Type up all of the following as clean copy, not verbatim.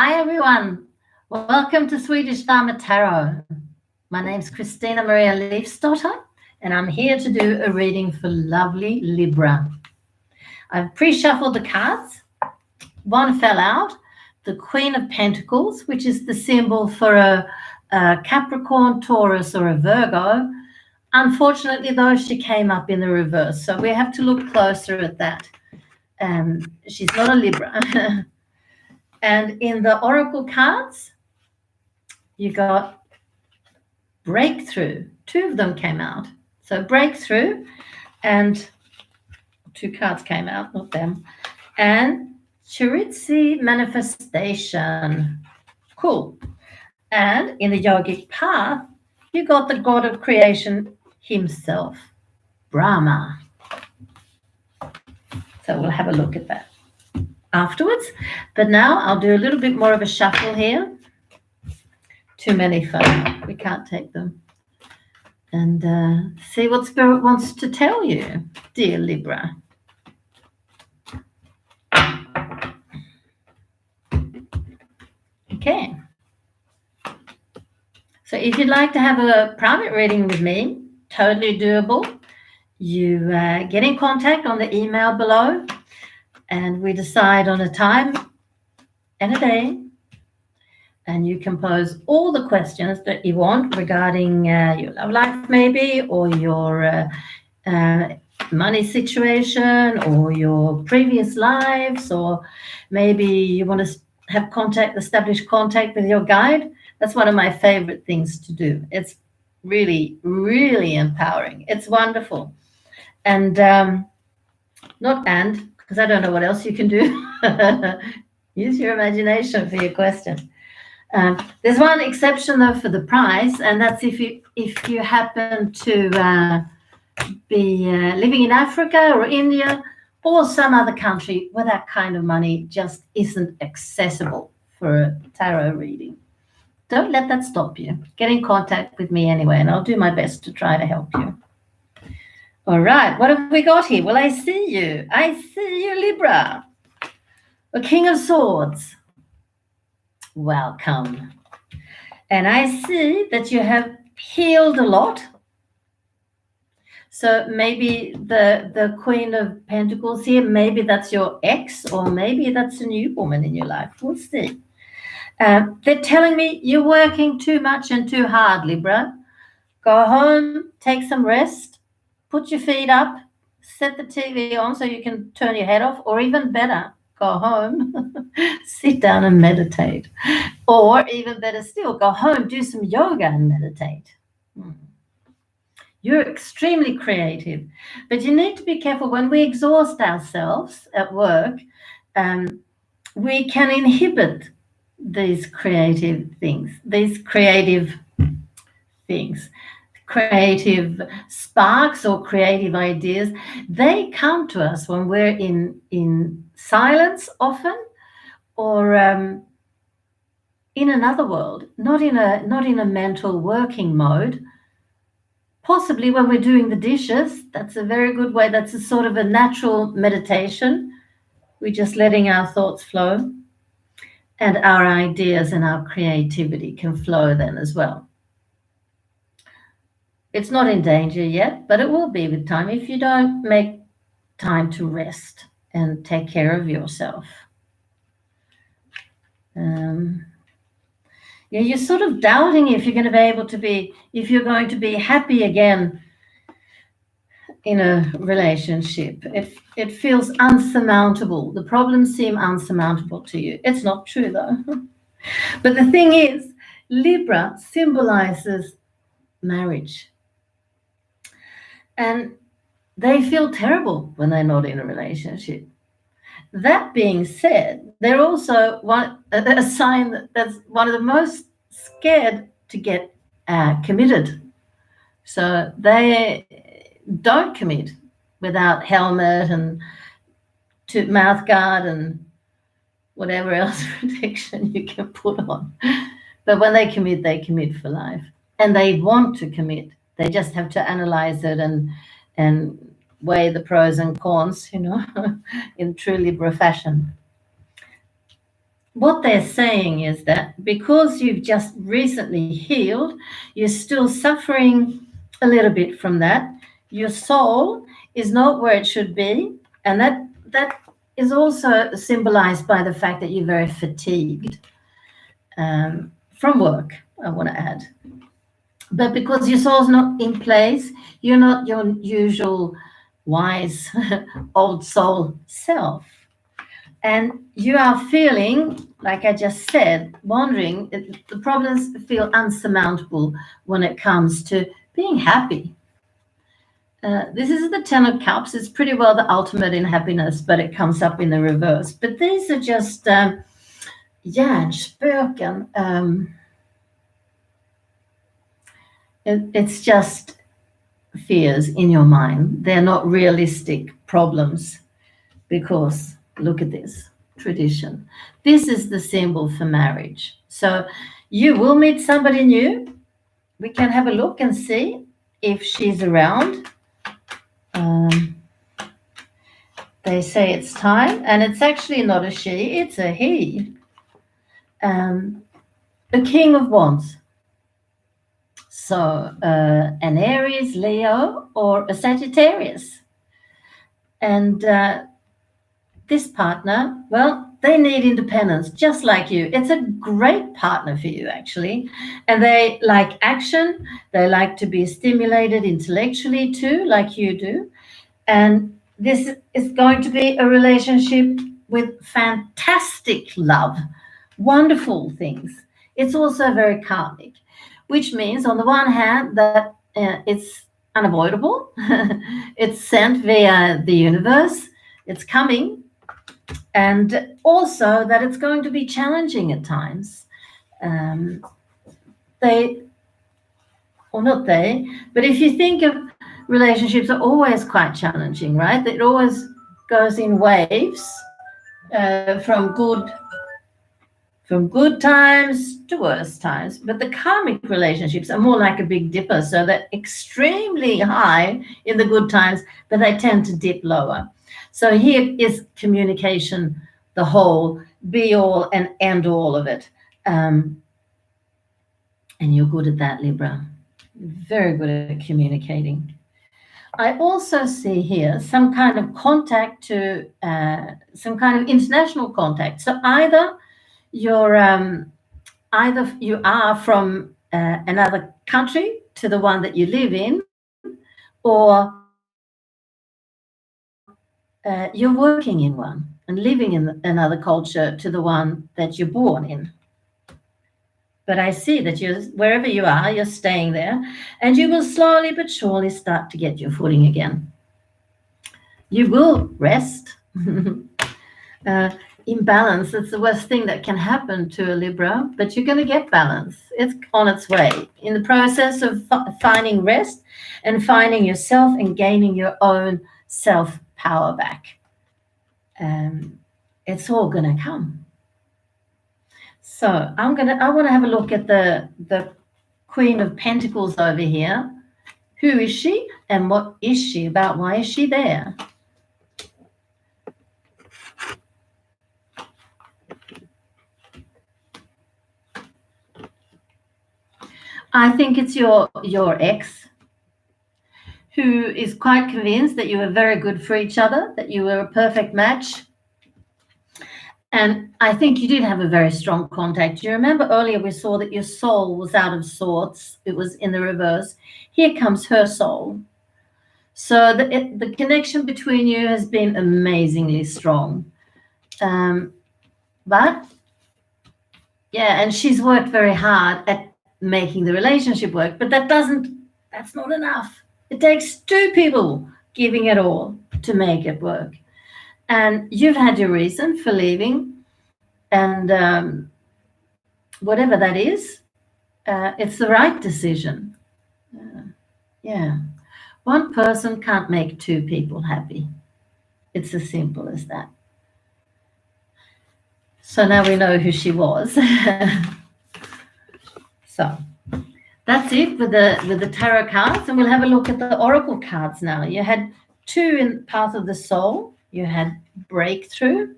Hi everyone, welcome to Swedish Dharma Tarot. My name's christinamarialeifsdotter and I'm here to do a reading for lovely Libra. I've pre-shuffled the cards. One fell out, the Queen of Pentacles, which is the symbol for a Capricorn, Taurus or a Virgo. Unfortunately though, she came up in the reverse, so we have to look closer at that. She's not a Libra. And in the oracle cards, you got breakthrough. Two of them came out. So breakthrough, and two cards came out, not them. And Chiritsi, manifestation. Cool. And in the yogic path, you got the god of creation himself, Brahma. So we'll have a look at that afterwards. But now I'll do a little bit more of a shuffle here. Too many photos. We can't take them. And see what Spirit wants to tell you, dear Libra. Okay. So if you'd like to have a private reading with me, totally doable. You get in contact on the email below, and we decide on a time and a day, and you can pose all the questions that you want regarding your love life maybe, or your money situation, or your previous lives, or maybe you want to have establish contact with your guide. That's one of my favorite things to do. It's really, really empowering. It's wonderful. And because I don't know what else you can do. Use your imagination for your question. There's one exception though for the price, and that's if you happen to be living in Africa or India or some other country where that kind of money just isn't accessible for a tarot reading. Don't let that stop you. Get in contact with me anyway, and I'll do my best to try to help you. All right, what have we got here? Well, I see you. I see you, Libra. A King of Swords. Welcome. And I see that you have healed a lot. So maybe the Queen of Pentacles here, maybe that's your ex, or maybe that's a new woman in your life. We'll see. They're telling me you're working too much and too hard, Libra. Go home, take some rest, put your feet up, set the TV on so you can turn your head off, or even better, go home, sit down and meditate. Or even better still, go home, do some yoga and meditate. You're extremely creative, but you need to be careful when we exhaust ourselves at work. We can inhibit these creative sparks or creative ideas. They come to us when we're in silence often, or in another world, not in a mental working mode. Possibly when we're doing the dishes. That's a very good way. That's a sort of a natural meditation. We're just letting our thoughts flow, and our ideas and our creativity can flow then as well. It's not in danger yet, but it will be with time if you don't make time to rest and take care of yourself. You're sort of doubting if you're going to be happy again in a relationship. It feels unsurmountable. The problems seem unsurmountable to you. It's not true though. But the thing is, Libra symbolizes marriage. And they feel terrible when they're not in a relationship. That being said, they're also a sign that's one of the most scared to get committed. So they don't commit without helmet and mouth guard and whatever else protection you can put on. But when they commit for life. And they want to commit. They just have to analyze it and weigh the pros and cons, in true Libra fashion. what they're saying is that because you've just recently healed, you're still suffering a little bit from that. Your soul is not where it should be, and that is also symbolized by the fact that you're very fatigued from work, I want to add. But because your soul's not in place, you're not your usual wise old soul self. And you are feeling, like I just said, wondering, the problems feel unsurmountable when it comes to being happy. This is the Ten of Cups. It's pretty well the ultimate in happiness, but it comes up in the reverse. But these are just, spöken. It's just fears in your mind. They're not realistic problems because look at this tradition. This is the symbol for marriage. So you will meet somebody new. We can have a look and see if she's around. They say it's time, and it's actually not a she, it's a he. The King of Wands. So an Aries, Leo, or a Sagittarius. And this partner, well, they need independence, just like you. It's a great partner for you, actually. And they like action. They like to be stimulated intellectually, too, like you do. And this is going to be a relationship with fantastic love, wonderful things. It's also very karmic, which means, on the one hand, that it's unavoidable. It's sent via the universe. It's coming. And also that it's going to be challenging at times. But if you think of relationships are always quite challenging, right? It always goes in waves from good times to worse times. But the karmic relationships are more like a big dipper, so they're extremely high in the good times, but they tend to dip lower. So here is communication, the whole, be all and end all of it. And you're good at that, Libra. Very good at communicating. I also see here some kind of contact to some kind of international contact. So either you are from another country to the one that you live in, or you're working in one and living in another culture to the one that you're born in. But I see that wherever you are, you're staying there, and you will slowly but surely start to get your footing again. You will rest. Imbalance, it's the worst thing that can happen to a Libra, but you're going to get balance. It's on its way. In the process of finding rest and finding yourself and gaining your own self-power back. It's all going to come. So I want to have a look at the Queen of Pentacles over here. Who is she and what is she about? Why is she there? I think it's your ex, who is quite convinced that you were very good for each other, that you were a perfect match. And I think you did have a very strong contact. You remember earlier we saw that your soul was out of sorts. It was in the reverse. Here comes her soul. So the connection between you has been amazingly strong. But, yeah, and she's worked very hard at making the relationship work, but that's not enough. It takes two people giving it all to make it work. And you've had your reason for leaving, and whatever that is, it's the right decision. Yeah. One person can't make two people happy. It's as simple as that. So now we know who she was. So that's it with the tarot cards, and we'll have a look at the oracle cards now. You had two in Path of the Soul. You had breakthrough.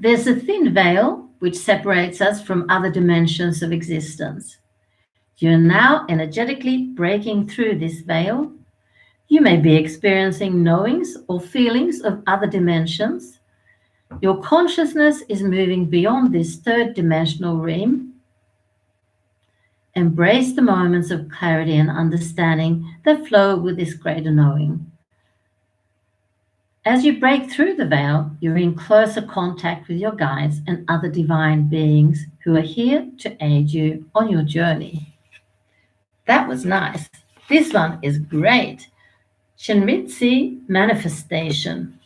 There's a thin veil which separates us from other dimensions of existence. You're now energetically breaking through this veil. You may be experiencing knowings or feelings of other dimensions. Your consciousness is moving beyond this third dimensional realm. Embrace the moments of clarity and understanding that flow with this greater knowing. As you break through the veil, you're in closer contact with your guides and other divine beings who are here to aid you on your journey. That was nice. This one is great. Shenritzi Manifestation.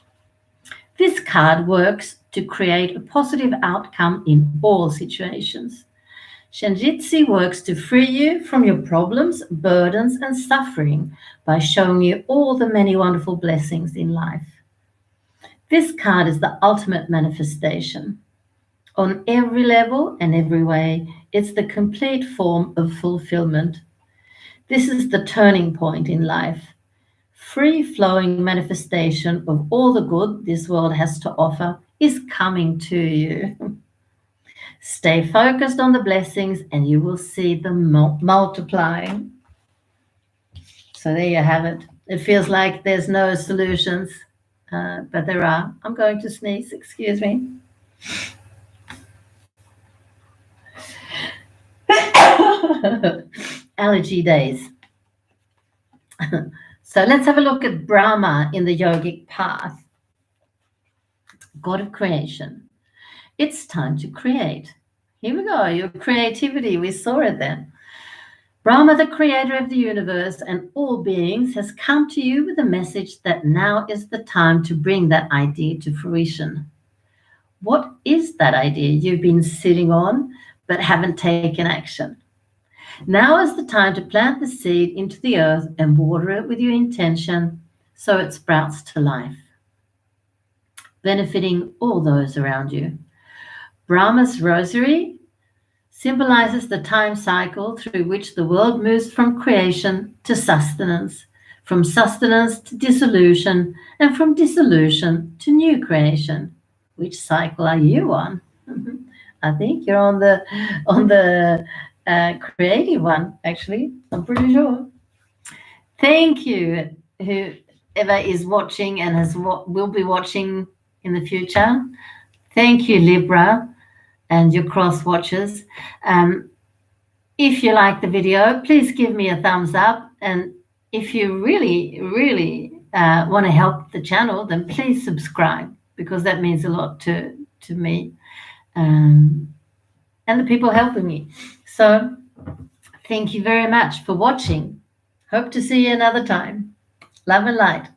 This card works to create a positive outcome in all situations. Shenritzi works to free you from your problems, burdens, and suffering by showing you all the many wonderful blessings in life. This card is the ultimate manifestation. On every level and every way, it's the complete form of fulfillment. This is the turning point in life. Free-flowing manifestation of all the good this world has to offer is coming to you. Stay focused on the blessings and you will see them multiplying. So there you have it. It feels like there's no solutions, but there are. I'm going to sneeze, excuse me. Allergy days. So let's have a look at Brahma in the yogic path. God of creation. It's time to create. Here we go, your creativity, we saw it then. Brahma, the creator of the universe and all beings, has come to you with a message that now is the time to bring that idea to fruition. What is that idea you've been sitting on but haven't taken action? Now is the time to plant the seed into the earth and water it with your intention so it sprouts to life, benefiting all those around you. Brahma's rosary symbolizes the time cycle through which the world moves from creation to sustenance, from sustenance to dissolution, and from dissolution to new creation. Which cycle are you on? I think you're on the creative one, actually. I'm pretty sure. Thank you, whoever is watching and will be watching in the future. Thank you, Libra, and your cross watchers. If you like the video, please give me a thumbs up. And if you really, really want to help the channel, then please subscribe, because that means a lot to me and the people helping me. So thank you very much for watching. Hope to see you another time. Love and light.